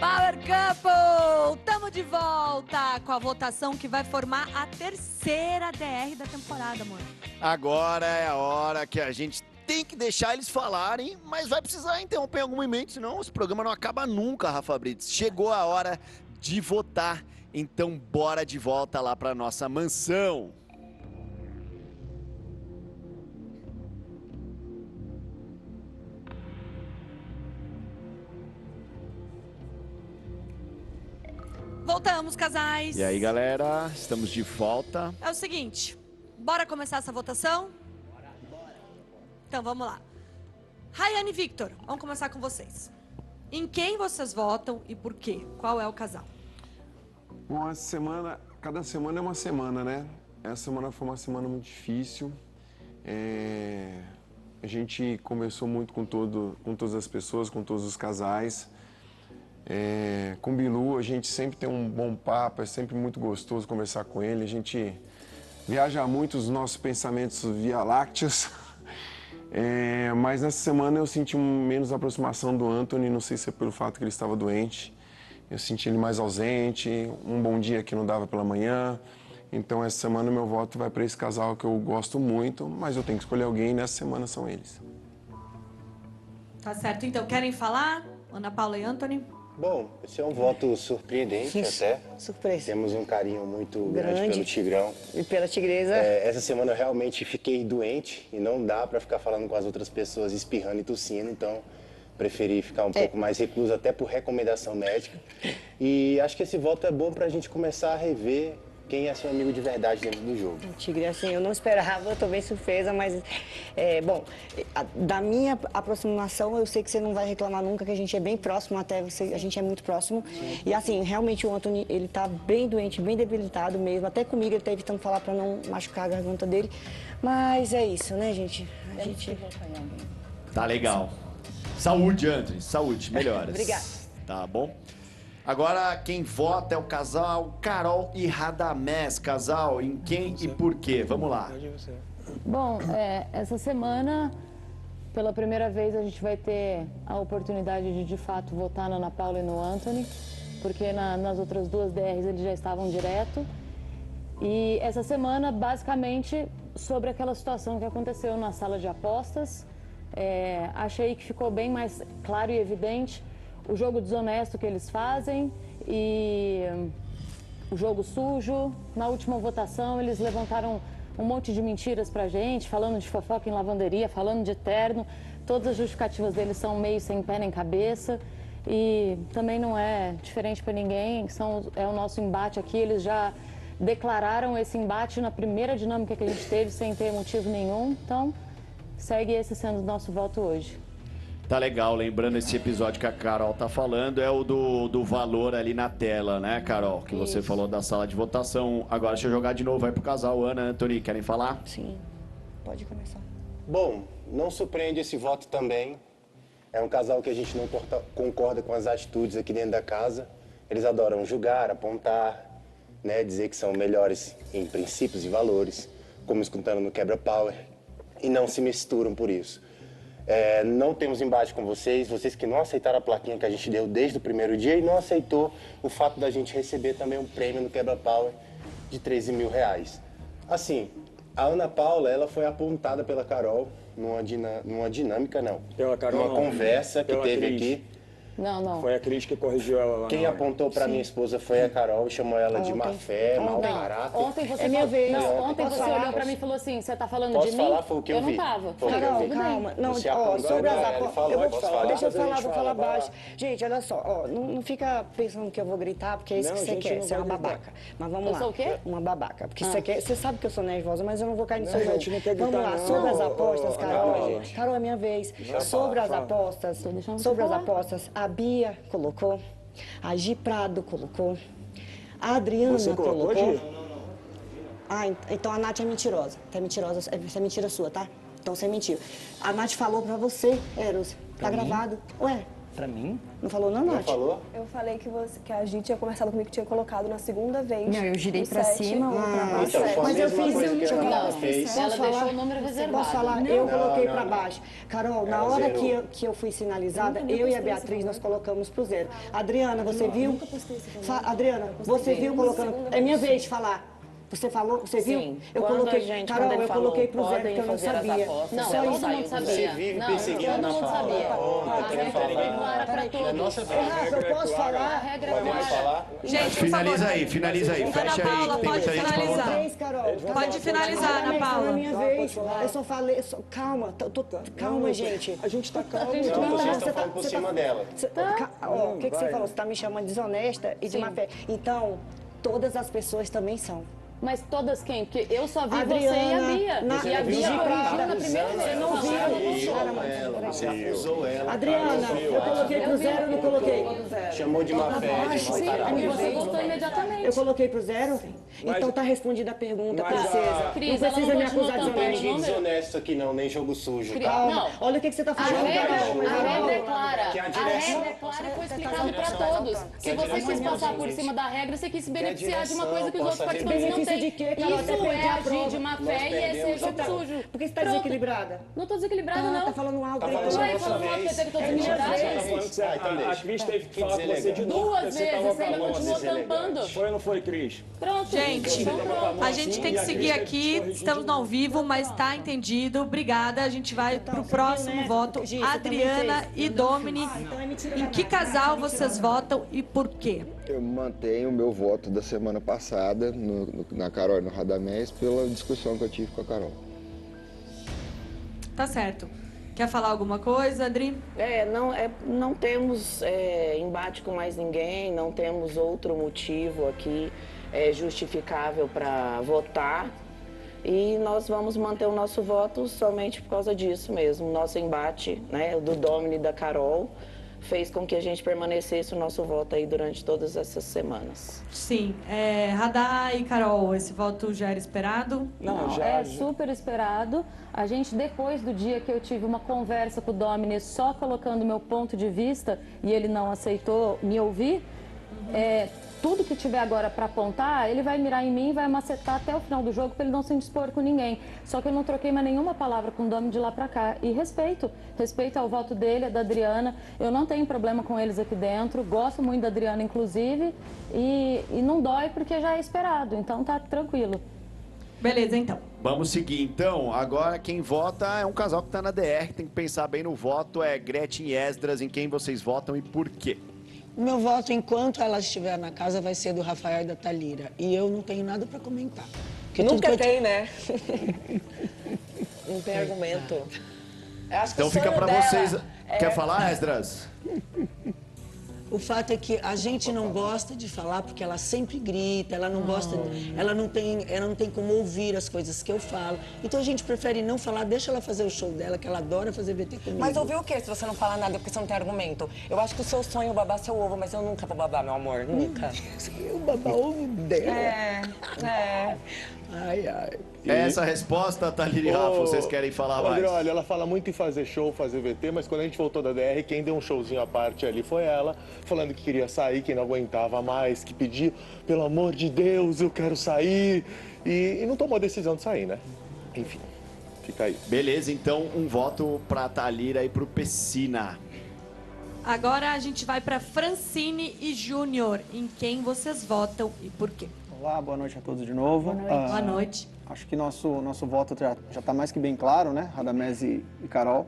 Power Couple! Tamo de volta com a votação que vai formar a terceira DR da temporada, mano. Agora é a hora que a gente tem que deixar eles falarem, mas vai precisar interromper em algum momento, senão esse programa não acaba nunca, Rafa Brits. Chegou a hora de votar, então bora de volta lá pra nossa mansão. Voltamos, casais. E aí, galera, estamos de volta. É o seguinte, bora começar essa votação? Bora. Então, vamos lá. Rayane e Victor, vamos começar com vocês. Em quem vocês votam e por quê? Qual é o casal? Bom, essa semana, cada semana é uma semana, né? Essa semana foi uma semana muito difícil. A gente conversou muito com todas as pessoas, com todos os casais. Com o Bilu, a gente sempre tem um bom papo, é sempre muito gostoso conversar com ele. A gente viaja muito os nossos pensamentos via lácteos. Mas nessa semana eu senti menos aproximação do Anthony, não sei se é pelo fato que ele estava doente. Eu senti ele mais ausente, um bom dia que não dava pela manhã. Então essa semana meu voto vai para esse casal que eu gosto muito, mas eu tenho que escolher alguém e nessa semana são eles. Tá certo, então querem falar? Ana Paula e Anthony? Bom, esse é um voto surpreendente até. Surpresa. Temos um carinho muito grande pelo Tigrão. E pela Tigresa. Essa semana eu realmente fiquei doente e não dá pra ficar falando com as outras pessoas espirrando e tossindo, então preferi ficar um pouco mais recluso até por recomendação médica. E acho que esse voto é bom pra gente começar a rever quem é seu amigo de verdade dentro do jogo. Tigre, assim, eu não esperava, eu tô bem surpresa, mas, bom, da minha aproximação, eu sei que você não vai reclamar nunca, que a gente é bem próximo, até você, a gente é muito próximo. E, assim, realmente o Anthony, ele tá bem doente, bem debilitado mesmo, até comigo ele tá evitando falar pra não machucar a garganta dele. Mas é isso, né, gente? A gente... Tá legal. Saúde, Anthony, saúde, melhoras. Obrigada. Tá bom? Agora, quem vota é o casal Carol e Radamés. Casal, em quem e por quê? Vamos lá. Bom, essa semana, pela primeira vez, a gente vai ter a oportunidade de fato, votar na Ana Paula e no Anthony, porque nas outras duas DRs eles já estavam direto. E essa semana, basicamente, sobre aquela situação que aconteceu na sala de apostas, achei que ficou bem mais claro e evidente o jogo desonesto que eles fazem e o jogo sujo. Na última votação, eles levantaram um monte de mentiras pra gente, falando de fofoca em lavanderia, falando de terno. Todas as justificativas deles são meio sem pé nem cabeça e também não é diferente para ninguém. É o nosso embate aqui, eles já declararam esse embate na primeira dinâmica que a gente teve, sem ter motivo nenhum. Então, segue esse sendo o nosso voto hoje. Tá legal, lembrando esse episódio que a Carol tá falando, é o do valor ali na tela, né, Carol? Que você falou da sala de votação. Agora, deixa eu jogar de novo aí pro casal. Ana, Anthony, querem falar? Sim, pode começar. Bom, não surpreende esse voto também. É um casal que a gente não concorda com as atitudes aqui dentro da casa. Eles adoram julgar, apontar, né, dizer que são melhores em princípios e valores, como escutando no Quebra Power, e não se misturam por isso. Não temos embate com vocês que não aceitaram a plaquinha que a gente deu desde o primeiro dia e não aceitou o fato da gente receber também um prêmio no Quebra Power de R$13 mil. Assim, a Ana Paula, ela foi apontada pela Carol numa dinâmica, não. Pela Carol, numa conversa que teve aqui. Não. Foi a Cris que corrigiu ela lá. Quem apontou pra minha esposa foi a Carol e chamou ela de má fé, mau caráter. Ontem você minha vez. Ontem você olhou pra mim e falou assim, você tá falando Posso de mim? falar? Foi o que eu vi. não tava. Foi o que eu vi. Calma. Não, Você ó, apontou, sobre as ele apostas. falou, Eu vou te posso falar, falar? deixa eu falar, Depois vou a gente falar fala, vai baixo. Gente, olha só, ó, não fica pensando que eu vou gritar, porque é isso Não, que você gente, quer, não você é uma vai gritar. babaca. Mas vamos Eu lá. sou o quê? Uma babaca. Porque você sabe que eu sou nervosa, mas eu não vou cair no seu Não, jogo. gente, não quer Vamos gritar, lá, não. sobre as Ô, apostas, ô, Carol. gente. Carol, é minha vez. Sobre as apostas, deixando você sobre as falar. apostas, a Bia colocou, a Gi Prado colocou, a Adriana Você colocou, colocou. Gi? Então a Nath é mentirosa. Tá mentirosa, essa é mentira sua, tá? Então você mentiu. A Nath falou pra você, Eros, tá gravado. Ué, Pra mim? Não falou não, Não Nath? falou? Eu falei que a gente tinha conversado comigo que tinha colocado na segunda vez. Não, eu girei no pra 7, cima ou pra baixo? Então, foi a Mas eu mesma fiz coisa um... que a Deixa eu Carol falar. fez. Ela deixou o número reservado. Posso falar? Eu coloquei não, pra não. baixo. Carol, na Ela hora zerou. que eu fui sinalizada, eu e a Beatriz, nós colocamos pro 0. Adriana, você viu? Adriana, você viu colocando... É minha vez de falar. Você falou? Você viu? Sim. Eu Quando coloquei... a gente- Carol, quando ele eu coloquei pro falou, 0 porque eu não podem fazer as sabia. apostas, Não, Só todo isso. mundo sabia. Você vive Não, perseguindo todo na mundo fala. sabia. Tá querendo falar. Clara pra É nossa todos. vez. Rafa, eu posso A falar? regra é Pode clara. falar? Gente, por Finaliza favor. aí, finaliza aí. Ana Fecha aí, Paula, que tem pode muita gente pra finalizar. votar. Vez, Carol. Pode finalizar, Ana Alex, Paula. Na minha vez, eu só falei... Calma, calma, gente. A gente tá calmo. Não, Não, vocês você estão tá- falando por você tá- cima dela. O que você falou? Você tá me chamando de desonesta e de má fé. Então, todas as pessoas também são. Mas todas quem? Porque eu só vi Adriana, você e a Bia. na- E a Bia Você corrigiu tá na primeira vez. Você não que viu? falaram. Você acusou ela. Adriana, eu coloquei pro 0 ou não coloquei? Chamou de má fé, de Sim, má porque você fé. votou imediatamente. Eu coloquei pro 0? Então tá respondida a pergunta, princesa. Cris, Não ela precisa não me continuou acusar de tampando Tem o desonesto. ninguém número. desonesto aqui não, nem jogo sujo. Cris, Tá? não. Olha o que você tá A falando. regra é clara. Que a A direção- regra é clara e foi explicado para todos. Se você quis passar por cima da regra, você quis se beneficiar de uma coisa que os outros possa participantes não Benefício têm. de quê, Carol? Até Isso perdi é a agir prova. de má fé e é ser jogo sujo. Por que você tá Pronto. desequilibrada? Não tô desequilibrada, Tá não. falando alto aí. falando Ué, nossa falando alto, vez. você teve toda a É minha dignidade. vez. Então A deixa. Cris teve que Que falar com você de novo. Duas porque você vezes, tava você ainda com a voz continuou deselegante. tampando. Foi ou não foi, Cris? Pronto. Gente, Então pronto. a gente tem que seguir aqui, estamos ao vivo, mas tá entendido. Obrigada. A gente vai pro próximo voto. Adriana e Domini. Em que casal vocês votam e por quê? Eu mantenho o meu voto da semana passada na Carol e no Radamés pela discussão que eu tive com a Carol. Tá certo. Quer falar alguma coisa, Adri? Não temos embate com mais ninguém, não temos outro motivo aqui justificável para votar. E nós vamos manter o nosso voto somente por causa disso mesmo. Nosso embate, né, do Domini e da Carol, fez com que a gente permanecesse o nosso voto aí durante todas essas semanas. Sim. Radá e Carol, esse voto já era esperado? Não, É super esperado. A gente, depois do dia que eu tive uma conversa com o Domini, só colocando meu ponto de vista, e ele não aceitou me ouvir, tudo que tiver agora para apontar, ele vai mirar em mim e vai macetar até o final do jogo para ele não se indispor com ninguém. Só que eu não troquei mais nenhuma palavra com o Domini de lá para cá. E respeito ao voto dele, da Adriana. Eu não tenho problema com eles aqui dentro, gosto muito da Adriana, inclusive, e não dói porque já é esperado, então tá tranquilo. Beleza, então. Vamos seguir, então. Agora quem vota é um casal que tá na DR, tem que pensar bem no voto, é Gretchen e Esdras, em quem vocês votam e por quê? O meu voto, enquanto ela estiver na casa, vai ser do Rafael e da Thalira. E eu não tenho nada para comentar. Porque tudo que Nunca eu tem, né? Não tem argumento. Eu acho que Então o fica sonho pra dela vocês. é- Quer falar, Esdras? O fato é que a gente não gosta de falar porque ela sempre grita, ela não gosta, ela não tem como ouvir as coisas que eu falo. Então a gente prefere não falar, deixa ela fazer o show dela, que ela adora fazer VT comigo. Mas ouvir o quê se você não fala nada porque você não tem argumento? Eu acho que o seu sonho é babar seu ovo, mas eu nunca vou babar, meu amor. Nunca. Eu babar ovo dela. Ai, ai. Essa resposta, Thalira e Rafa, vocês querem falar mais? Olha, ela fala muito em fazer show, fazer VT, mas quando a gente voltou da DR, quem deu um showzinho à parte ali foi ela, falando que queria sair, que não aguentava mais, que pediu, pelo amor de Deus, eu quero sair. E não tomou a decisão de sair, né? Enfim, fica aí. Beleza, então um voto pra Thalira e pro Pessina. Agora a gente vai para Francine e Júnior. Em quem vocês votam e por quê? Olá, boa noite a todos de novo. Boa noite. Acho que nosso voto já está mais que bem claro, né? Radamés e Carol.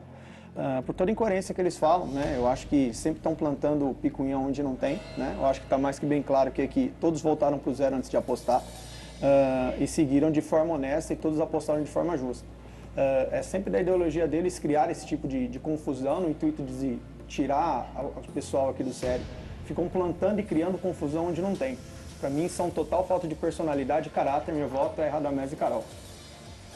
Por toda a incoerência que eles falam, né? Eu acho que sempre estão plantando picuinha onde não tem, né? Eu acho que está mais que bem claro que todos voltaram para o 0 antes de apostar e seguiram de forma honesta e todos apostaram de forma justa. É sempre da ideologia deles criar esse tipo de confusão no intuito de tirar o pessoal aqui do sério. Ficam plantando e criando confusão onde não tem. Para mim, são total falta de personalidade e caráter. Meu voto é Radamés e Carol.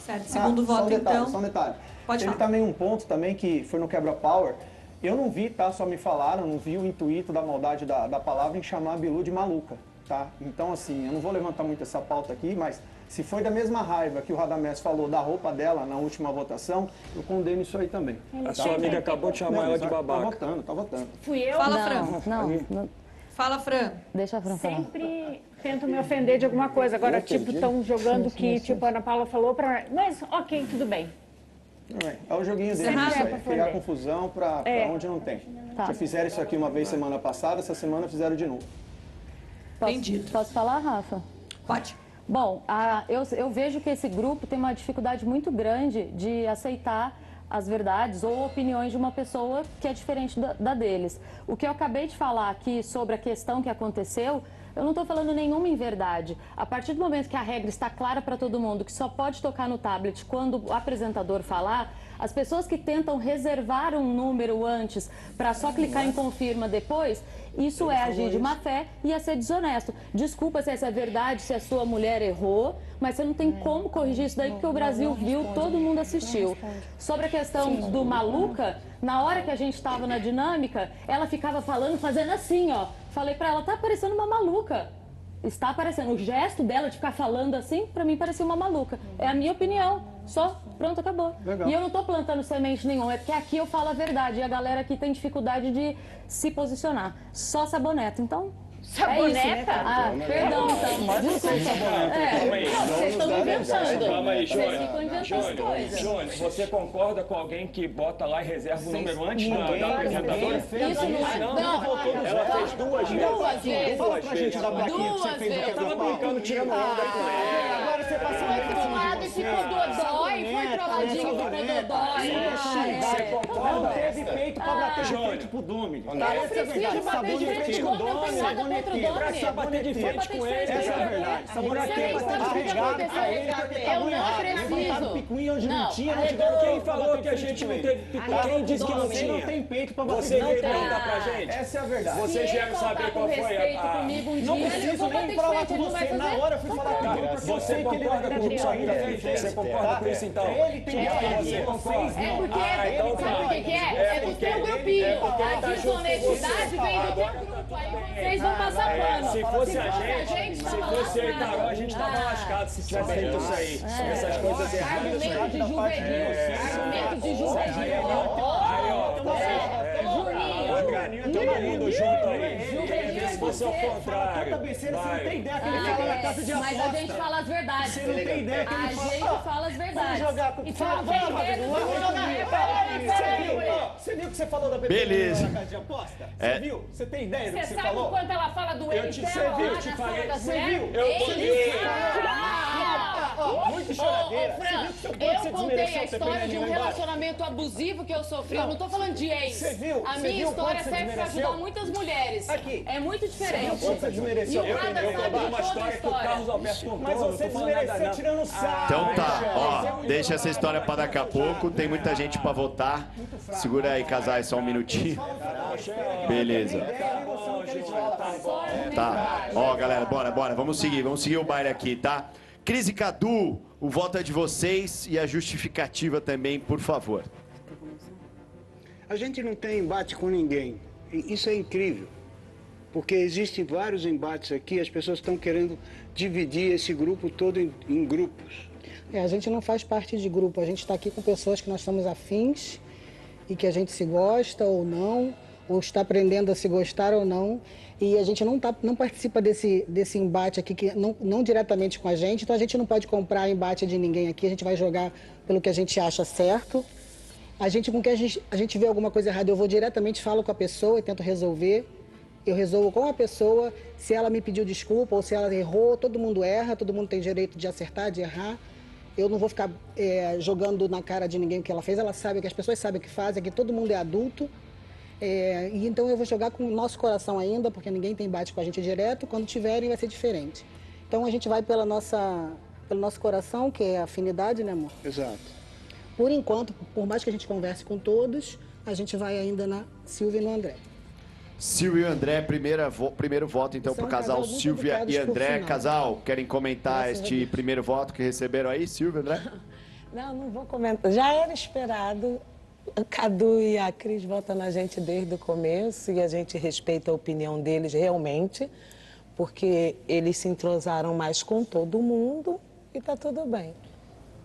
Certo, segundo voto, então. Só um detalhe. Pode Teve falar. também um ponto também que foi no Quebra Power. Eu não vi, tá? Só me falaram, não vi o intuito da maldade da palavra em chamar a Bilu de maluca, tá? Então, assim, eu não vou levantar muito essa pauta aqui, mas Se foi da mesma raiva que o Radamés falou da roupa dela na última votação, eu condeno isso aí também. A sua amiga acabou de chamar ela de babaca. Tá votando. Fui eu? Fala, Fran. Não. Fala, Fran. Deixa a Fran falar. Sempre tento me ofender de alguma coisa. Agora, tipo, estão jogando que, tipo, a Ana Paula falou pra... Mas, ok, tudo bem. É o joguinho deles, isso aí, criar confusão pra onde não tem. Já fizeram isso aqui uma vez semana passada, essa semana fizeram de novo. Posso falar, Rafa? Pode. Bom, eu vejo que esse grupo tem uma dificuldade muito grande de aceitar as verdades ou opiniões de uma pessoa que é diferente da deles. O que eu acabei de falar aqui sobre a questão que aconteceu, eu não estou falando nenhuma inverdade. A partir do momento que a regra está clara para todo mundo, que só pode tocar no tablet quando o apresentador falar, as pessoas que tentam reservar um número antes para só clicar em confirma depois, isso é agir de má fé e é ser desonesto. Desculpa se essa é verdade, se a sua mulher errou, mas você não tem como corrigir isso daí porque o Brasil viu, todo mundo assistiu. Sobre a questão do maluca, na hora que a gente estava na dinâmica, ela ficava falando, fazendo assim, ó. Falei pra ela, tá parecendo uma maluca. Está aparecendo. O gesto dela de ficar falando assim, pra mim parecia uma maluca. É a minha opinião. Só, pronto, acabou. Legal. E eu não tô plantando semente nenhuma, é porque aqui eu falo a verdade. E a galera aqui tem dificuldade de se posicionar. Só saboneta, então... Saboneta? Perdão, então. Desculpa. Vocês estão inventando. Calma aí, Vocês ficam inventando coisas. Jônio, você concorda com alguém que bota lá e reserva o número antes da apresentadora? Isso não. Ela fez duas vezes. Fala pra gente da plaquinha que você fez. Eu tava brincando, tirando onda aí com ela. Agora você passou Foi pro lado e ficou dodói, foi pro ladinho e ficou dodói. Você concorda? Não teve peito pra bater de frente pro Dome. Eu preciso bater de frente com o Dome, não tem nada contra o Dome. Pra bater de frente com ele. Essa é a verdade. Sabe o que aconteceu? Eu não preciso. Não, quem falou que a gente não teve picuinha? Quem disse que não tinha? Não tem peito pra bater. Você veio perguntar pra gente? Essa é a verdade. Vocês vieram saber qual foi a... Não preciso nem falar com você. Na hora eu fui falar com ele. Você concorda com isso ainda? Você concorda com isso então? Ele tem Você concorda? É porque, sabe o que é? É do teu grupinho. A desonestidade vem do teu grupo. Aí vocês vão passar pano. Se fosse a gente, se fosse eu e Carol, a gente tava lascado se tivesse feito isso aí. Essas coisas erradas. Argumento de juvenil. Argumento de juvenil. Aí, ó. Juninho. Todo mundo junto aí. Quer ver se você é o contrário. Você não tem ideia que ele fala na casa de aposta. Mas a gente fala as verdades. Você não tem ideia que ele fala. A gente fala as verdades. Vamos jogar com... Você viu o que você falou da Beleza. na casa de aposta? Você viu? Você tem ideia do que Você você sabe falou? o quanto ela fala do ele dela lá na sala das mulheres? Muito choradeira. Eu contei a história de um relacionamento abusivo que eu sofri. Eu não tô falando de ex. Você viu? A minha história serve pra ajudar muitas mulheres. Aqui. É muito diferente. Você desmereceu. E o Rada sabe de toda a história. Mas você desmereceu tirando sarro. Então tá, ó, deixa essa história pra daqui a pouco, tem muita gente pra votar. Segura aí, casais, só um minutinho. Beleza. Tá, ó, galera, bora, vamos seguir o baile aqui, tá? Cris e Cadu, o voto é de vocês e a justificativa também, por favor. A gente não tem embate com ninguém, isso é incrível. Porque existem vários embates aqui, as pessoas estão querendo dividir esse grupo todo em grupos. A gente não faz parte de grupo, a gente está aqui com pessoas que nós estamos afins e que a gente se gosta ou não, ou está aprendendo a se gostar ou não. E a gente não participa desse embate aqui, que não diretamente com a gente, então a gente não pode comprar embate de ninguém aqui, a gente vai jogar pelo que a gente acha certo. A gente, com que a gente vê alguma coisa errada, eu vou diretamente, falo com a pessoa e tento resolver. Eu resolvo com a pessoa, se ela me pediu desculpa ou se ela errou, todo mundo erra, todo mundo tem direito de acertar, de errar. Eu não vou ficar jogando na cara de ninguém o que ela fez, ela sabe, que as pessoas sabem o que fazem, que todo mundo é adulto. E então eu vou jogar com o nosso coração ainda, porque ninguém tem embate com a gente direto, quando tiverem vai ser diferente. Então a gente vai pelo nosso coração, que é a afinidade, né, amor? Exato. Por enquanto, por mais que a gente converse com todos, a gente vai ainda na Silvia e no André. Silvia e André, primeiro voto então para o casal Silvia e André. Casal, querem comentar este primeiro voto que receberam aí, Silvia e André? Não vou comentar. Já era esperado. O Cadu e a Cris votam na gente desde o começo e a gente respeita a opinião deles realmente, porque eles se entrosaram mais com todo mundo e tá tudo bem.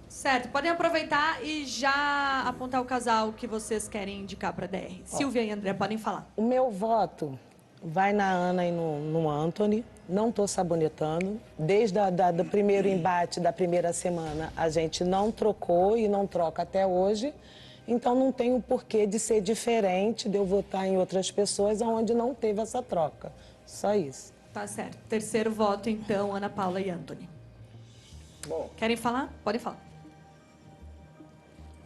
Certo, podem aproveitar e já apontar o casal que vocês querem indicar para DR. Silvia e André, podem falar. O meu voto vai na Ana e no Anthony. Não estou sabonetando. Desde do primeiro embate da primeira semana, a gente não trocou e não troca até hoje. Então, não tem o porquê de ser diferente, de eu votar em outras pessoas onde não teve essa troca. Só isso. Tá certo. Terceiro voto, então, Ana Paula e Anthony. Bom. Querem falar? Podem falar.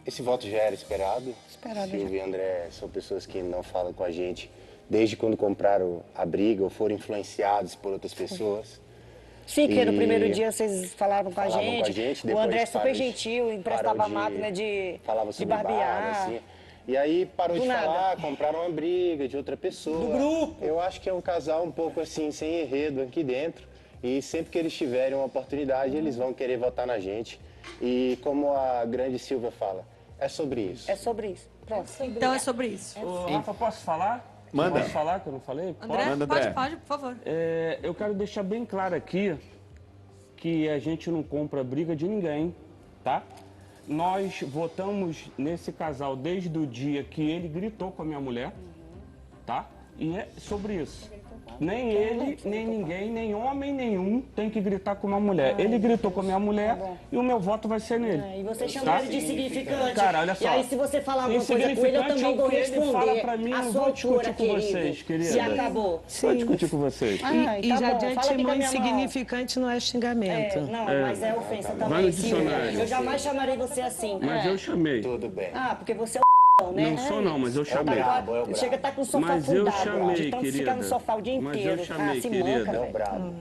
Esse voto já era esperado. Esperado Silvia já. e André são pessoas que não falam com a gente desde quando compraram a briga ou foram influenciados por outras pessoas. Sim, que no E primeiro dia vocês falavam com a gente. O depois André é super parou de- gentil, emprestava parou a máquina de barbear. barbear. Assim. E aí parou Do de nada. falar, compraram uma briga de outra pessoa. Do grupo. Eu acho que é um casal um pouco assim, sem enredo aqui dentro. E sempre que eles tiverem uma oportunidade, eles vão querer votar na gente. E como a grande Silvia fala, é sobre isso. É sobre isso. Pronto. Então é sobre isso. Ô, Rafa, posso falar? Manda. Posso falar que eu não falei? André, Manda, André. pode, por favor. Eu quero deixar bem claro aqui que a gente não compra briga de ninguém, tá? Nós votamos nesse casal desde o dia que ele gritou com a minha mulher, tá? E é sobre isso. Nem ele, nem ninguém, nem homem nenhum tem que gritar com uma mulher. Ele gritou com a minha mulher e o meu voto vai ser nele. E você chama tá? ele de insignificante. Cara, olha só. E aí, se você falar alguma coisa com ele, eu também vou o que ele responder. fala pra mim, A eu sua vou discutir altura, com vocês, querido. querida. Se acabou. Vou discutir com vocês. E tá já bom, de fala aqui com a antemão, minha mão. insignificante não é xingamento. Não, mas é ofensa também. Vai no Silvia. dicionário. Eu jamais chamarei você assim. Mas eu chamei. Tudo bem. Ah, porque você é né? Não sou não, mas eu chamei. Chega a estar com o sofá Mas eu fudado, chamei, de tanto querida. ficar no sofá o dia Mas inteiro. eu chamei, se querida. manca, É o velho. brabo.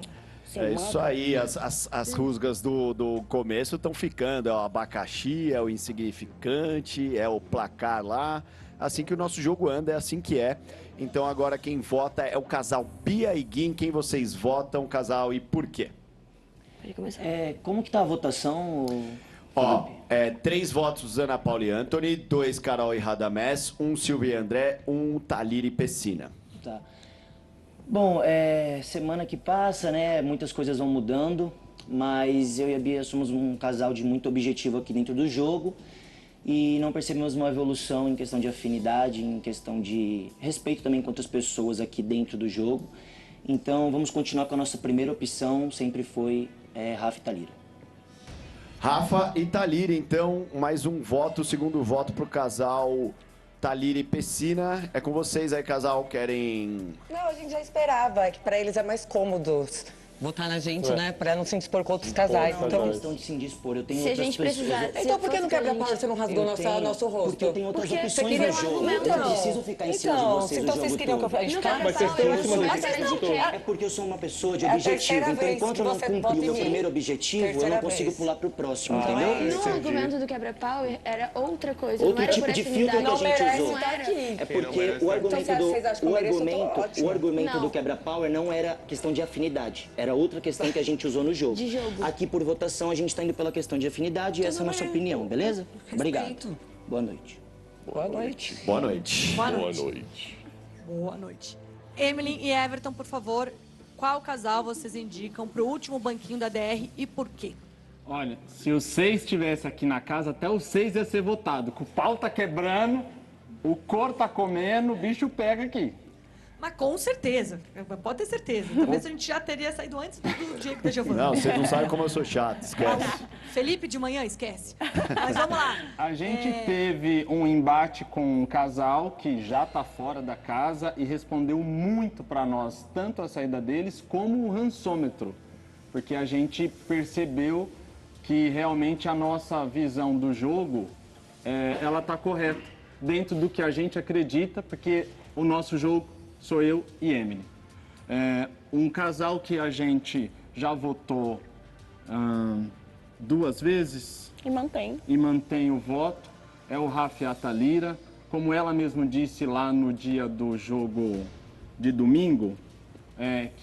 Se É isso manca. aí, as rusgas do começo estão ficando. É o abacaxi, é o insignificante, é o placar lá. Assim que o nosso jogo anda, é assim que é. Então agora quem vota é o casal Bia e Guim. Quem vocês votam, casal, e por quê? Como que tá a votação? Ó, 3 votos Ana Paula e Anthony, 2 Carol e Radamés, 1 Silvia e André, 1 Thalira e Pessina. Tá. Bom, semana que passa, né, muitas coisas vão mudando, mas eu e a Bia somos um casal de muito objetivo aqui dentro do jogo e não percebemos uma evolução em questão de afinidade, em questão de respeito também com outras pessoas aqui dentro do jogo. Então, vamos continuar com a nossa primeira opção, sempre foi Rafa e Thalira. Rafa e Thalira, então, mais um voto, segundo voto pro casal Thalira e Pessina. É com vocês aí, casal, querem... Não, a gente já esperava, que pra eles é mais cômodo votar na gente, né? Pra não se indispor com outros casais. Não, Então, não é questão de se indispor, eu tenho se a outras gente pessoas... precisar... Então por que no quebra-pau você não rasgou nosso rosto? Porque eu tenho outras Porque você opções queria no um jogo, eu argumento, não não. preciso ficar em cima de Então, vocês então o jogo vocês queriam todo. que eu ficasse? Mas vocês têm última vez que eu vocês É porque eu sou uma pessoa de É a objetivo, terceira então vez enquanto que eu não você cumprir vota o em meu mim. primeiro objetivo, eu Terceira não consigo vez. pular pro próximo, Ah, entendeu? No argumento do quebra-pau era outra coisa, Outro não era tipo por de afinidade. filtro que a Não gente merece usou. estar aqui. É porque o Então, argumento se vocês acham que eu mereço, eu tô ótima. o argumento Não. do quebra-power não era questão de afinidade, era outra questão que a gente usou no jogo. De jogo. Aqui por votação a gente tá indo pela questão de afinidade e essa é a nossa opinião, beleza? Obrigado. Boa noite. Boa noite. Boa noite. Boa noite. Boa noite. Emily e Everton, por favor, qual casal vocês indicam pro último banquinho da DR e por quê? Olha, se os 6 estivessem aqui na casa, até os 6 ia ser votado. Que o pau tá quebrando, o couro tá comendo, o bicho pega aqui. Mas com certeza, pode ter certeza. Talvez a gente já teria saído antes do Diego da Giovanna. Não, vocês não sabem como eu sou chato, esquece. Felipe de manhã, esquece. Mas vamos lá. A gente teve um embate com um casal que já tá fora da casa e respondeu muito para nós, tanto a saída deles como o rançômetro. Porque a gente percebeu que realmente a nossa visão do jogo, ela tá correta. Dentro do que a gente acredita, porque o nosso jogo sou eu e Emily. Um casal que a gente já votou 2 vezes E mantém o voto é o Rafa e a Thalira. Como ela mesma disse lá no dia do jogo de domingo,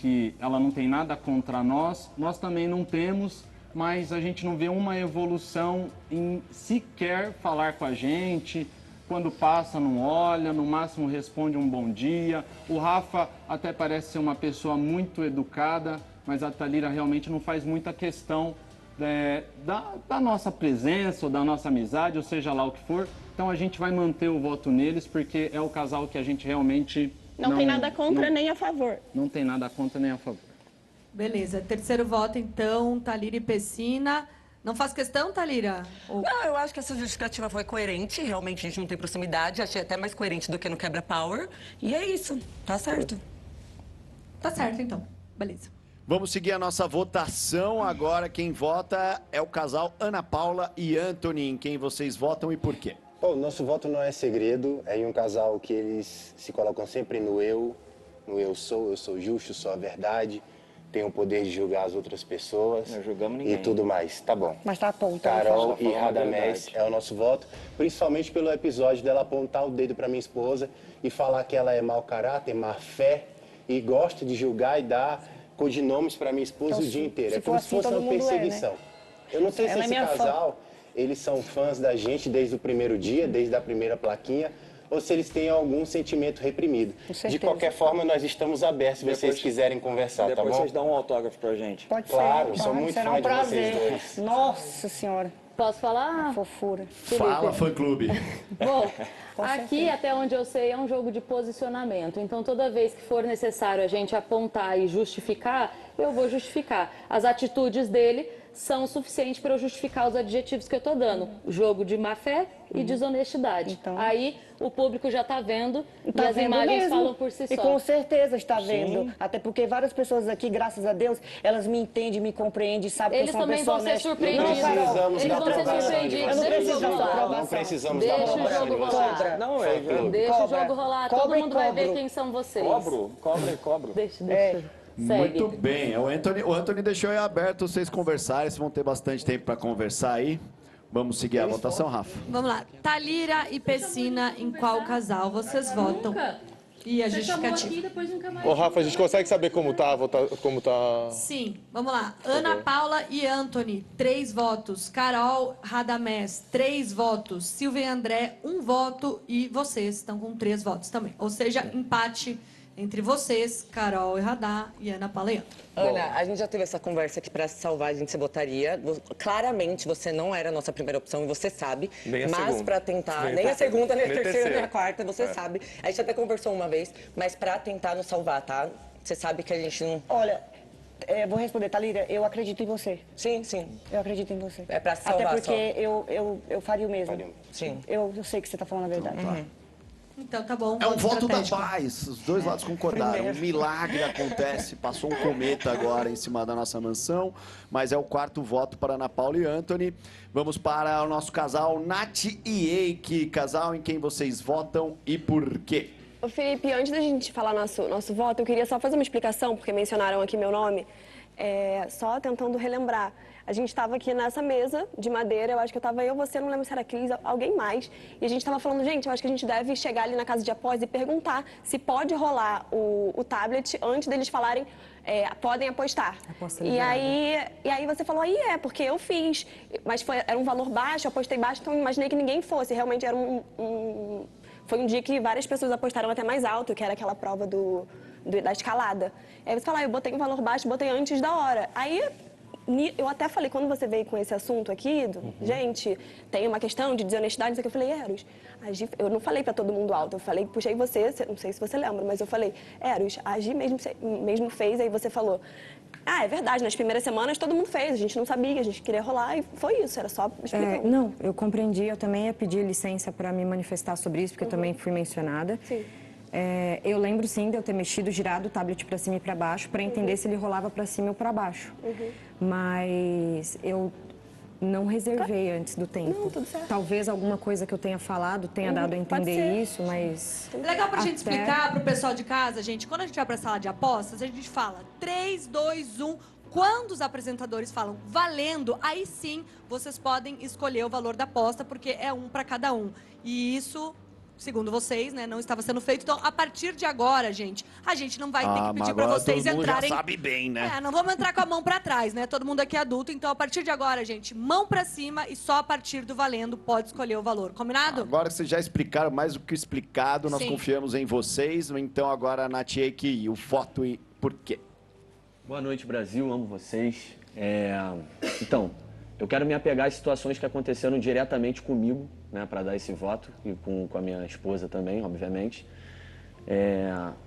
que ela não tem nada contra nós também não temos, mas a gente não vê uma evolução em sequer falar com a gente. Quando passa, não olha, no máximo responde um bom dia. O Rafa até parece ser uma pessoa muito educada, mas a Thalira realmente não faz muita questão da nossa presença, ou da nossa amizade, ou seja lá o que for. Então a gente vai manter o voto neles, porque é o casal que a gente realmente... Não tem nada contra nem a favor. Não tem nada contra nem a favor. Beleza, terceiro voto, então, Thalira e Pessina. Não faz questão, Thalira? Não, eu acho que essa justificativa foi coerente. Realmente a gente não tem proximidade. Achei até mais coerente do que no Quebra-Power. E é isso. Tá certo. Tá certo, então. Beleza. Vamos seguir a nossa votação agora. Quem vota é o casal Ana Paula e Anthony. Em quem vocês votam e por quê? Bom, nosso voto não é segredo. É em um casal que eles se colocam sempre no eu sou justo, sou a verdade. Tenho o poder de julgar as outras pessoas. Não julgamos ninguém. E tudo mais, tá bom. Mas tá apontando. Carol e Radamés é o nosso voto, principalmente pelo episódio dela apontar o dedo pra minha esposa e falar que ela é mau caráter, má fé e gosta de julgar e dar codinomes pra minha esposa Então, o dia inteiro. se É como for se fosse assim, uma todo mundo é, né? perseguição. Eu não sei se Ela é esse minha fã. casal, eles são fãs da gente desde o primeiro dia, desde a primeira plaquinha, ou se eles têm algum sentimento reprimido. De qualquer forma, nós estamos abertos se vocês quiserem conversar, tá bom? Depois vocês dão um autógrafo pra gente. Pode Claro, ser. sou muito Será fã um de vocês prazer. dois. Nossa Senhora. Posso falar? Fofura. Fala, fã-clube. Bom, Com aqui, certeza. até onde eu sei, é um jogo de posicionamento. Então, toda vez que for necessário a gente apontar e justificar, eu vou justificar. As atitudes dele são o suficiente para eu justificar os adjetivos que eu estou dando. Jogo de má fé e desonestidade. Então... Aí, o público já está vendo Tá e as vendo imagens mesmo. falam por si só. E com certeza está Sim. vendo. Até porque várias pessoas aqui, graças a Deus, elas me entendem, me compreendem, sabem Eles que eu sou uma também pessoa vão ser honesta. surpreendidos. Não, Carol, Eles vão ser surpreendidos. Eu não Deixa o preciso jogo da rolar. aprovação. Não precisamos Deixa da o aprovação jogo de rolar. vocês. Não, Deixa o Cobra. jogo rolar. Cobra Todo e mundo vai ver cobro. quem são vocês. Cobro. Deixa. Muito bem. O Anthony deixou aí aberto vocês conversarem. Vocês vão ter bastante tempo para conversar aí. Vamos seguir a votação, Rafa? Vamos lá. Thalira e Pessina, em qual casal vocês votam? E a justificativa. Ô, Rafa, a gente consegue saber como tá? Sim, vamos lá. Ana Paula e Anthony, 3 votos. Carol, Radamés, 3 votos. Silvia e André, 1 voto. E vocês estão com 3 votos também. Ou seja, empate entre vocês, Carol e Radá e Ana Paula e Anthony. Ana, a gente já teve essa conversa aqui pra se salvar, a gente se votaria. Claramente, você não era a nossa primeira opção e você sabe. Nem a mas segunda. pra tentar, nem a segunda, nem a terceira, nem a quarta, você sabe. A gente até conversou uma vez, mas pra tentar nos salvar, tá? Você sabe que a gente não... Olha, vou responder, Thalira, eu acredito em você. Sim, sim. Eu acredito em você. É pra se salvar. Até porque eu faria o mesmo. Sim. Eu sei que você tá falando a verdade. Então tá bom. É um voto da estratégico. paz. Os dois lados concordaram. Primeiro. Um milagre acontece. Passou um cometa agora em cima da nossa mansão. Mas é o 4º voto para Ana Paula e Anthony. Vamos para o nosso casal Nath e Eike. Casal em quem vocês votam e por quê? Ô Felipe, antes da gente falar nosso voto, eu queria só fazer uma explicação, porque mencionaram aqui meu nome. Só tentando relembrar. A gente estava aqui nessa mesa de madeira, eu acho que eu estava você, não lembro se era a Cris, alguém mais. E a gente estava falando, gente, eu acho que a gente deve chegar ali na casa de após e perguntar se pode rolar o tablet antes deles falarem, podem apostar. E aí você falou, porque eu fiz. Mas era um valor baixo, eu apostei baixo, então eu imaginei que ninguém fosse. Realmente era foi um dia que várias pessoas apostaram até mais alto, que era aquela prova da escalada. Aí você fala, eu botei um valor baixo, botei antes da hora. Aí eu até falei, quando você veio com esse assunto aqui, gente, tem uma questão de desonestidade, isso aqui, eu falei, Eros, eu não falei pra todo mundo alto, eu falei, puxei você, não sei se você lembra, mas eu falei, Eros, a Gi mesmo fez, aí você falou, é verdade, nas primeiras semanas todo mundo fez, a gente não sabia, a gente queria rolar, e foi isso, era só explicar. Não, eu compreendi, eu também ia pedir licença para me manifestar sobre isso, porque eu também fui mencionada. Sim. Eu lembro sim de eu ter mexido, girado o tablet para cima e para baixo, para entender se ele rolava para cima ou para baixo. Mas eu não reservei antes do tempo. Não, tudo certo. Talvez alguma coisa que eu tenha falado tenha dado a entender isso, mas... Legal pra gente explicar pro pessoal de casa, gente, quando a gente vai pra sala de apostas, a gente fala 3, 2, 1... Quando os apresentadores falam valendo, aí sim vocês podem escolher o valor da aposta, porque é 1 para cada um. E isso, segundo vocês, né, não estava sendo feito. Então, a partir de agora, gente, a gente não vai ter que pedir para vocês todo mundo entrarem... já sabe bem, né? Não vamos entrar com a mão para trás, né? Todo mundo aqui é adulto. Então, a partir de agora, gente, mão para cima e só a partir do valendo pode escolher o valor. Combinado? Agora que vocês já explicaram mais do que explicado, nós Sim. confiamos em vocês. Então, agora, Nath e Eike, o voto e por quê? Boa noite, Brasil. Amo vocês. Então, Eu quero me apegar às situações que aconteceram diretamente comigo, né, para dar esse voto, e com a minha esposa também, obviamente.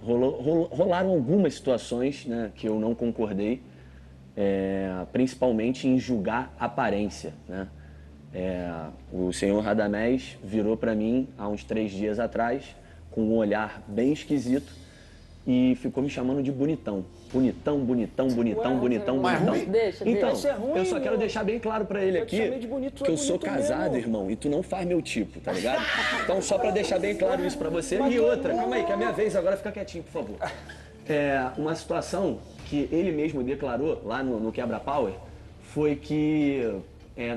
Rolaram algumas situações, né, que eu não concordei, principalmente em julgar aparência, né? O senhor Radamés virou para mim há uns 3 dias atrás com um olhar bem esquisito e ficou me chamando de bonitão. Bonitão, bonitão, bonitão, bonitão, bonitão. Então, eu só quero deixar bem claro pra ele aqui que eu sou casado, irmão, e tu não faz meu tipo, tá ligado? Então, só pra deixar bem claro isso pra você. E outra, calma aí, que é a minha vez agora, fica quietinho, por favor. Uma situação que ele mesmo declarou lá no Quebra Power foi que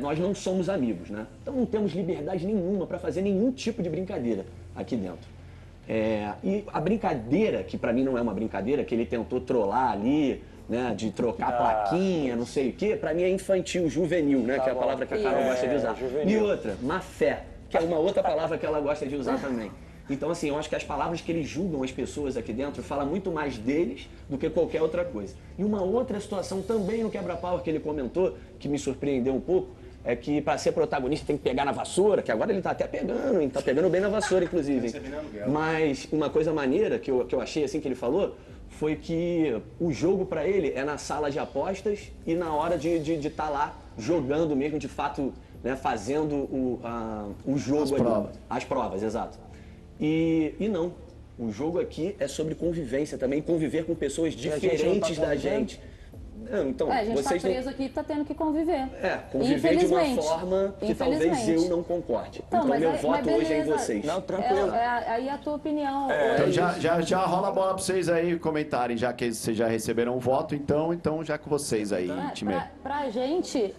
nós não somos amigos, né? Então não temos liberdade nenhuma pra fazer nenhum tipo de brincadeira aqui dentro. E a brincadeira, que pra mim não é uma brincadeira, que ele tentou trollar ali, né, de trocar plaquinha, não sei o quê, pra mim é infantil, juvenil, né, que é a palavra que a Carol gosta de usar. E outra, má fé, que é uma outra palavra que ela gosta de usar também. Então, assim, eu acho que as palavras que eles julgam as pessoas aqui dentro falam muito mais deles do que qualquer outra coisa. E uma outra situação também no Quebra-Pau que ele comentou, que me surpreendeu um pouco, é que para ser protagonista tem que pegar na vassoura, que agora ele tá até pegando, tá pegando bem na vassoura, inclusive. Hein? Mas uma coisa maneira que eu achei, assim, que ele falou, foi que o jogo para ele é na sala de apostas e na hora de estar lá jogando mesmo, de fato, né, fazendo o jogo ali. As provas, exato. E não, o jogo aqui é sobre convivência também, conviver com pessoas diferentes da gente. Então, a gente tá preso aqui e tá tendo que conviver. Conviver de uma forma que talvez eu não concorde. Então meu voto hoje é em vocês. Não, tranquilo. Aí a tua opinião. Então já rola a bola pra vocês aí comentarem, já que vocês já receberam o voto, então já com vocês aí, time. Pra gente,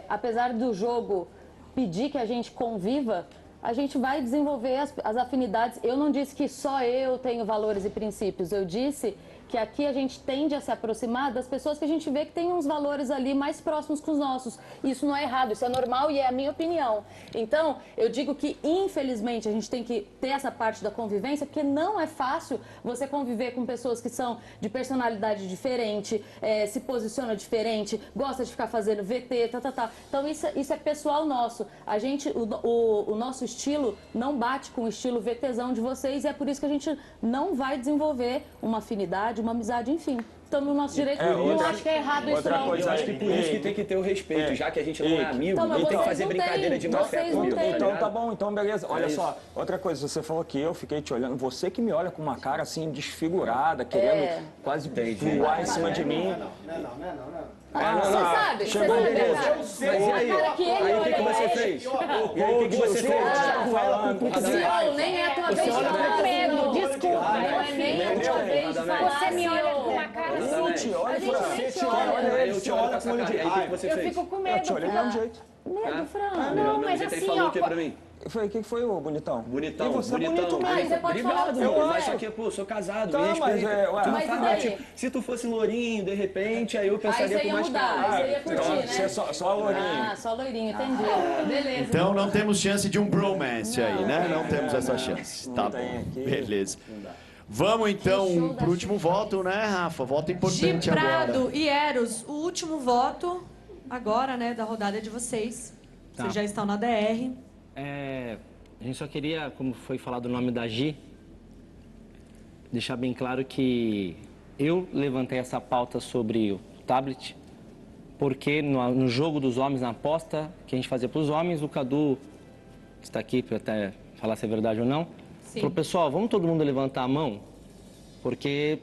apesar do jogo pedir que a gente conviva, a gente vai desenvolver as afinidades. Eu não disse que só eu tenho valores e princípios, eu disse que aqui a gente tende a se aproximar das pessoas que a gente vê que tem uns valores ali mais próximos com os nossos. Isso não é errado, isso é normal e é a minha opinião. Então, eu digo que, infelizmente, a gente tem que ter essa parte da convivência, porque não é fácil você conviver com pessoas que são de personalidade diferente, se posiciona diferente, gosta de ficar fazendo VT, Então, isso é pessoal nosso. A gente, o nosso estilo não bate com o estilo VTzão de vocês e é por isso que a gente não vai desenvolver uma afinidade, uma amizade, enfim. Estamos no nosso direito, não acho que é errado isso não. Eu acho que por isso que tem que ter o respeito, já que a gente não é amigo, então, não tem que fazer brincadeira de má fé comigo. Então tá bom, então beleza. Olha só, outra coisa, você falou que eu fiquei te olhando, você que me olha com uma cara assim desfigurada, querendo quase voar em cima de mim. Você sabe, chegou mas e aí? Aí o que você fez? E aí o que você fez? Não, nem é a tua vez de falar medo, desculpa, não é nem a tua vez de falar. Você me olha com uma cara assim. Eu te olho com olho de raiva. Eu fico com medo. Eu te olhei do mesmo jeito. Medo, Fran. Não, mas assim, ó. O que foi, ô bonitão? Bonitão, e você bonitão. É bonito mesmo. Você pode falar Obrigado, mas só que, pô, sou casado, tá, me respeita. Mas se tu fosse lourinho, de repente, aí eu pensaria com mais calma. Aí você ia curtir, né? Você é só lourinho. Ah, só loirinho, entendi. Beleza. Então não temos chance de um bromance aí, né? Não temos essa chance. Tá bom, beleza. Vamos então pro último voto, né, Rafa? Voto importante agora. Prado e Eros, o último voto agora, né, da rodada de vocês. Vocês já estão na DR. A gente só queria, como foi falado o nome da Gi, deixar bem claro que eu levantei essa pauta sobre o tablet, porque no jogo dos homens, na aposta que a gente fazia para os homens, o Cadu está aqui para até falar se é verdade ou não. Falou, pessoal, vamos todo mundo levantar a mão, porque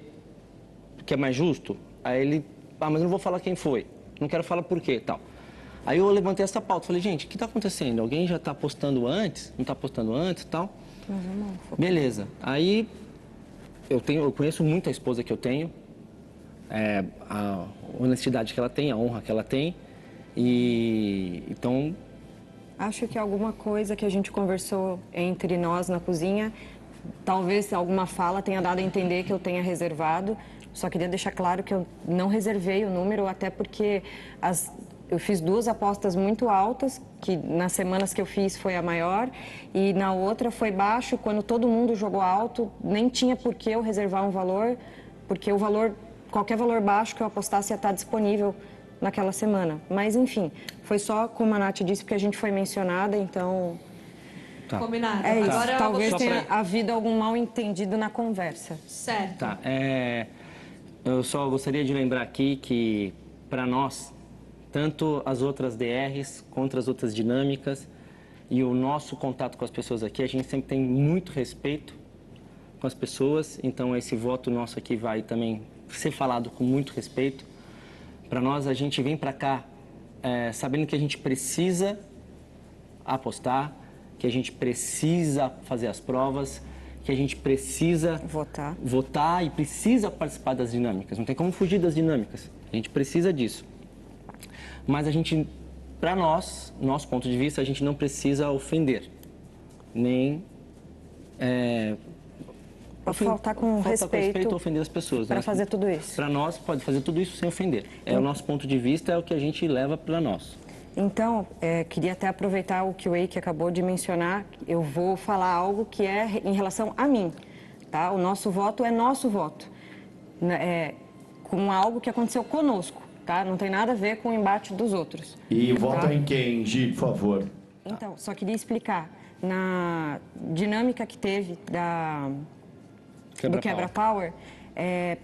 é mais justo. Aí ele, mas eu não vou falar quem foi, não quero falar por quê, tal. Aí eu levantei essa pauta, falei, gente, o que está acontecendo? Alguém já está postando antes? Não está postando antes e tal? Beleza. Aí eu conheço muito a esposa que eu tenho, a honestidade que ela tem, a honra que ela tem, e então... Acho que alguma coisa que a gente conversou entre nós na cozinha, talvez alguma fala tenha dado a entender que eu tenha reservado, só queria deixar claro que eu não reservei o número, até porque eu fiz 2 apostas muito altas, que nas semanas que eu fiz foi a maior, e na outra foi baixo, quando todo mundo jogou alto, nem tinha por que eu reservar um valor, porque qualquer valor baixo que eu apostasse ia estar disponível naquela semana. Mas, enfim, Foi só como a Nath disse, porque a gente foi mencionada, então... Tá. Combinado. É isso. Agora Talvez você- tenha havido algum mal entendido na conversa. Certo. Tá, eu só gostaria de lembrar aqui que, para nós, tanto as outras DRs quanto as outras dinâmicas e o nosso contato com as pessoas aqui, a gente sempre tem muito respeito com as pessoas, então esse voto nosso aqui vai também ser falado com muito respeito. Para nós, a gente vem para cá sabendo que a gente precisa apostar, que a gente precisa fazer as provas, que a gente precisa votar e precisa participar das dinâmicas. Não tem como fugir das dinâmicas. A gente precisa disso. Mas a gente, para nós, nosso ponto de vista, a gente não precisa ofender, nem faltar com respeito ou ofender as pessoas. para fazer tudo isso. Para nós, pode fazer tudo isso sem ofender. É o nosso ponto de vista, é o que a gente leva para nós. Então, queria até aproveitar o que o Eike acabou de mencionar. Eu vou falar algo que é em relação a mim, tá? O nosso voto é nosso voto, com algo que aconteceu conosco, tá? Não tem nada a ver com o embate dos outros. E tá? vota em quem, Gi, por favor? Então, só queria explicar. Na dinâmica que teve do Quebra-Power,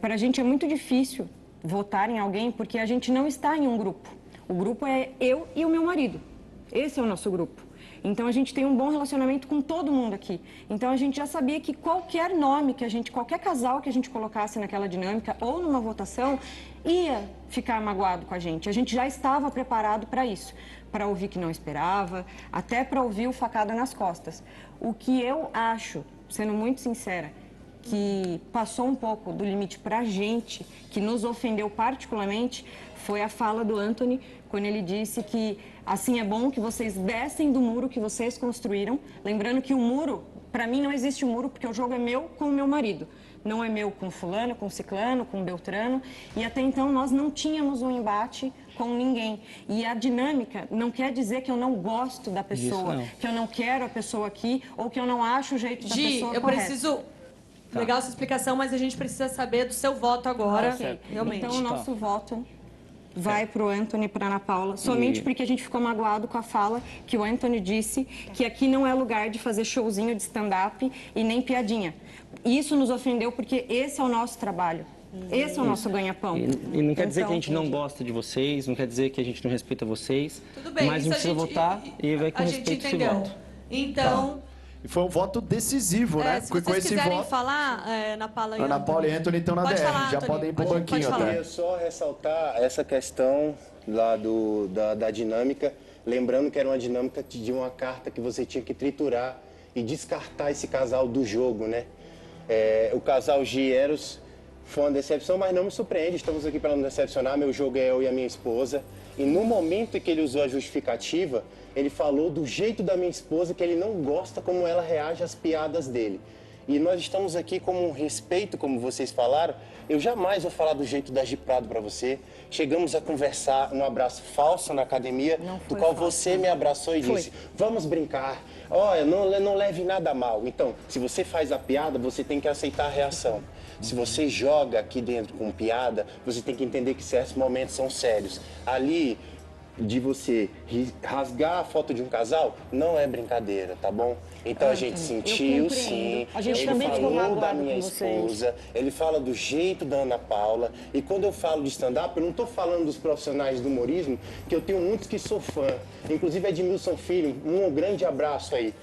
para a gente é muito difícil votar em alguém porque a gente não está em um grupo. O grupo é eu e o meu marido. Esse é o nosso grupo. Então, a gente tem um bom relacionamento com todo mundo aqui. Então, a gente já sabia que qualquer nome qualquer casal que a gente colocasse naquela dinâmica ou numa votação, ia ficar magoado com a gente. A gente já estava preparado para isso. Para ouvir que não esperava, até para ouvir o facada nas costas. O que eu acho, sendo muito sincera, que passou um pouco do limite para a gente, que nos ofendeu particularmente, foi a fala do Anthony, quando ele disse que assim é bom que vocês descem do muro que vocês construíram. Lembrando que o muro, para mim não existe um muro, porque o jogo é meu com o meu marido. Não é meu com fulano, com ciclano, com beltrano. E até então nós não tínhamos um embate com ninguém. E a dinâmica não quer dizer que eu não gosto da pessoa, Isso não. que eu não quero a pessoa aqui, ou que eu não acho o jeito da pessoa eu correto. preciso... Tá. Legal essa explicação, mas a gente precisa saber do seu voto agora. Ok. Realmente. Então, o nosso voto vai para o Anthony e para Ana Paula, somente porque a gente ficou magoado com a fala que o Anthony disse, que aqui não é lugar de fazer showzinho de stand-up e nem piadinha. Isso nos ofendeu porque esse é o nosso trabalho. Esse é o nosso ganha-pão. E não quer dizer que a gente não entendi. gosta de vocês, não quer dizer que a gente não respeita vocês. Tudo bem, mas a isso gente precisa votar e vai com a gente respeito esse entendeu. voto. Então, E foi um voto decisivo, né? se vocês esse quiserem voto, falar, Ana Paula e Ana Paula e Anthony estão na Pode DR. falar, Já Anthony. podem ir pro Pode banquinho falar. até. Queria só ressaltar essa questão lá da dinâmica, lembrando que era uma dinâmica de uma carta que você tinha que triturar e descartar esse casal do jogo, né? O casal Gieros foi uma decepção, mas não me surpreende, estamos aqui para não decepcionar, meu jogo é eu e a minha esposa. E no momento em que ele usou a justificativa, ele falou do jeito da minha esposa, que ele não gosta como ela reage às piadas dele. E nós estamos aqui com um respeito, como vocês falaram. Eu jamais vou falar do jeito da Gi Prado para você. Chegamos a conversar, um abraço falso na academia, do qual você me abraçou e disse, vamos brincar. Olha, não leve nada a mal. Então, se você faz a piada, você tem que aceitar a reação. Se você joga aqui dentro com piada, você tem que entender que certos momentos são sérios. Ali, de você rasgar a foto de um casal, não é brincadeira, tá bom? Então a gente sentiu, sim. A gente ele também ficou falou da magoado minha com vocês. esposa, ele fala do jeito da Ana Paula. E quando eu falo de stand-up, eu não estou falando dos profissionais do humorismo, que eu tenho muitos que sou fã. Inclusive Edmilson Filho, um grande abraço aí.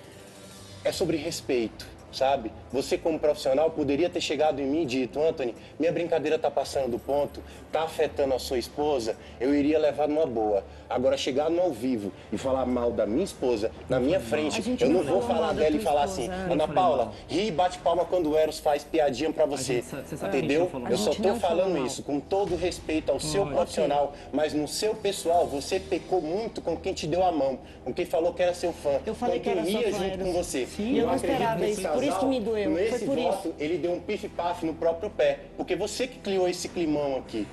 É sobre respeito, sabe? Você como profissional poderia ter chegado em mim e dito, Anthony, minha brincadeira tá passando do ponto, tá afetando a sua esposa, eu iria levar numa boa. Agora, chegar no ao vivo e falar mal da minha esposa na minha frente, eu não vou falar dela e falar assim, Ana Paula, ri e bate palma quando o Eros faz piadinha pra você, entendeu? Eu só tô falando isso com todo respeito ao seu profissional, mas no seu pessoal, você pecou muito com quem te deu a mão, com quem falou que era seu fã, Eu falei com que quem era sua ria fã, junto Eros. com você. Sim, eu não acredito esperava nesse isso, por isso que me doeu, foi Nesse por isso. voto, ele deu um pif-paf no próprio pé, porque você que criou esse climão aqui.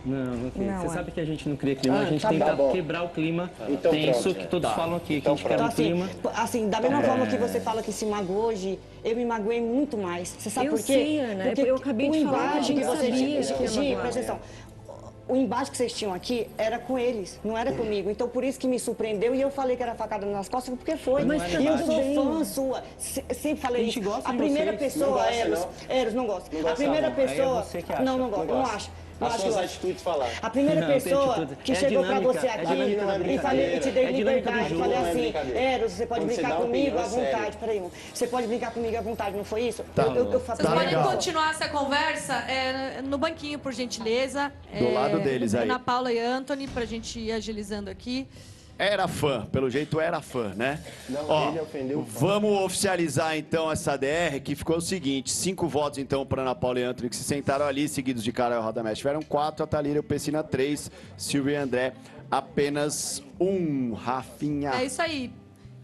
Não cria. Não, Você é. sabe que a gente não cria clima, Ah, a gente tá tenta bom. quebrar o clima Então tenso pronto. que todos falam aqui, que Então a gente quebra Então, o assim, clima. assim, da mesma forma que você fala que se magoou hoje, eu me magoei muito mais. Você sabe Eu por quê? sei, Ana, Porque eu acabei o de falar, embate a gente que você sabia que Gi, ia magoar. presta atenção. o embate que vocês tinham aqui era com eles, não era comigo. Então, por isso que me surpreendeu e eu falei que era facada nas costas, porque foi. Mas e eu sou fã sua. Sempre falei isso. A primeira pessoa, Eros, não gosto. A primeira pessoa... Não gosto, não acho. As suas atitudes falaram. A primeira pessoa que chegou pra você aqui e te dei liberdade, falei assim, Eros, você pode brincar comigo à vontade. Peraí, você pode brincar comigo à vontade, não foi isso? Vocês podem continuar essa conversa no banquinho, por gentileza. Do lado deles aí. Ana Paula e Anthony, pra gente ir agilizando aqui. Era fã, pelo jeito era fã, né? Ó, ele ofendeu o fã. Vamos oficializar então essa DR, que ficou o seguinte: 5 votos então para Ana Paula e Anthony, que se sentaram ali, seguidos de Carol e Radamés. Tiveram 4, a Thalíria e o Pessina 3, Silvia e André apenas 1, Rafinha. É isso aí.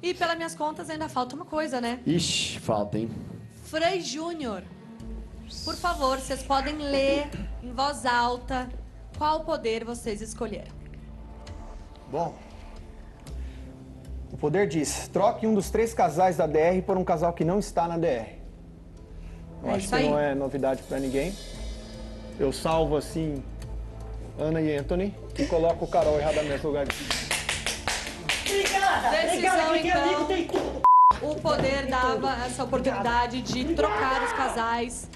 E pelas minhas contas ainda falta uma coisa, né? Ixi, falta, hein? Frei Júnior, por favor, vocês podem ler em voz alta qual poder vocês escolheram. Bom, o poder diz, troque um dos 3 casais da DR por um casal que não está na DR. Eu acho que não é novidade pra ninguém. Eu salvo, assim, Ana e Anthony e coloco o Carol e Radamés no lugar de... Decisão, então. O poder dava essa oportunidade de trocar os casais.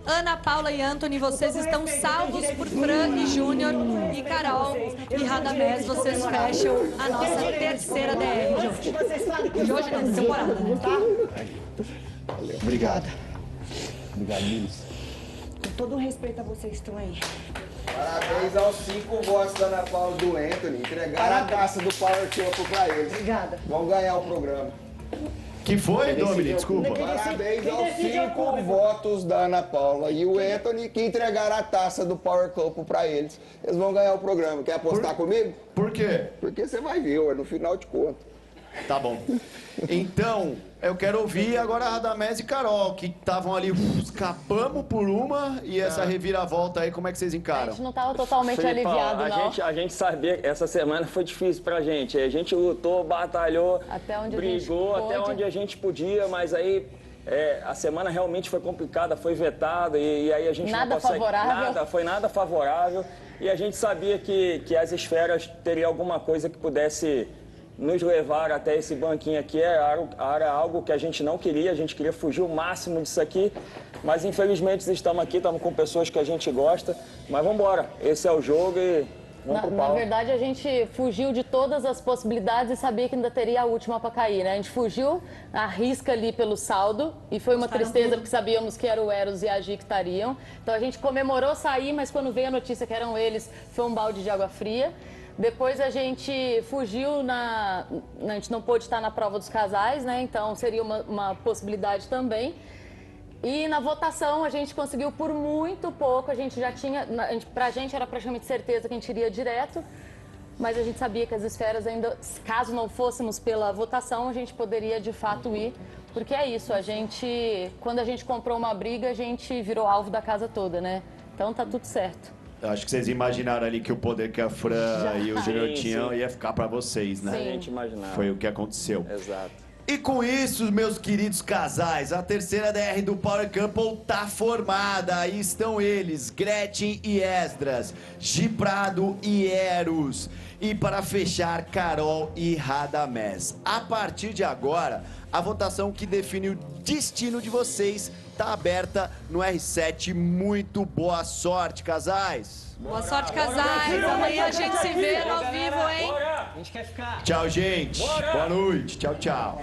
Ana Paula e Anthony, vocês estão salvos por Fran e Júnior. E Carol e Radamés, vocês fecham a nossa terceira DR de hoje. De hoje não, da temporada, né? Tá? Valeu. Obrigado. Obrigado, Miles. Com todo o respeito a vocês que estão aí. Parabéns aos 5 votos da Ana Paula e do Anthony. Entregaram a taça do Power Cup pra eles. Obrigada. Vão ganhar o programa. Que foi, Dominic? Desculpa. Parabéns aos 5 votos da Ana Paula e o Anthony que entregaram a taça do Power Cup pra eles. Eles vão ganhar o programa. Quer apostar comigo? Por quê? Porque você vai ver, ué, no final de contas. Tá bom. Então, eu quero ouvir agora a Radamés e Carol, que estavam ali, escapamos por uma, e essa reviravolta aí, como é que vocês A encaram? gente não estava totalmente Filipão, aliviado, não. A gente sabia que essa semana foi difícil pra gente. A gente lutou, batalhou, Até onde brigou, a gente até pôde. onde a gente podia, mas aí a semana realmente foi complicada, foi vetada, e aí a gente Nada não consegue... favorável. Foi nada favorável, e a gente sabia que as esferas teriam alguma coisa que pudesse nos levar até esse banquinho aqui. Era algo que a gente não queria, a gente queria fugir o máximo disso aqui, mas infelizmente estamos aqui, estamos com pessoas que a gente gosta, mas vamos embora, esse é o jogo e vamos pro pau. Na verdade, a gente fugiu de todas as possibilidades e sabia que ainda teria a última para cair, né? A gente fugiu à risca ali pelo saldo e foi uma tristeza porque sabíamos que era o Eros e a Gi que estariam. Então a gente comemorou sair, mas quando veio a notícia que eram eles, foi um balde de água fria. Depois a gente fugiu a gente não pôde estar na prova dos casais, né? Então seria uma possibilidade também. E na votação a gente conseguiu por muito pouco, a gente já tinha, pra gente era praticamente certeza que a gente iria direto, mas a gente sabia que as esferas ainda, caso não fôssemos pela votação, a gente poderia de fato ir, porque é isso, quando a gente comprou uma briga, a gente virou alvo da casa toda, né? Então tá tudo certo. Acho que vocês imaginaram ali que o poder que a Fran e o Júnior tinham ia ficar pra vocês, né? Sim. A gente imaginava. Foi o que aconteceu. Exato. E com isso, meus queridos casais, a terceira DR do Power Couple tá formada. Aí estão eles, Gretchen e Esdras, Gi Prado e Eros. E para fechar, Carol e Radamés. A partir de agora, a votação que define o destino de vocês tá aberta no R7. Muito boa sorte, casais. Boa sorte, casais. Amanhã a gente se vê no ao vivo, hein? A gente quer ficar. Tchau, gente. Bora. Boa noite. Tchau, tchau.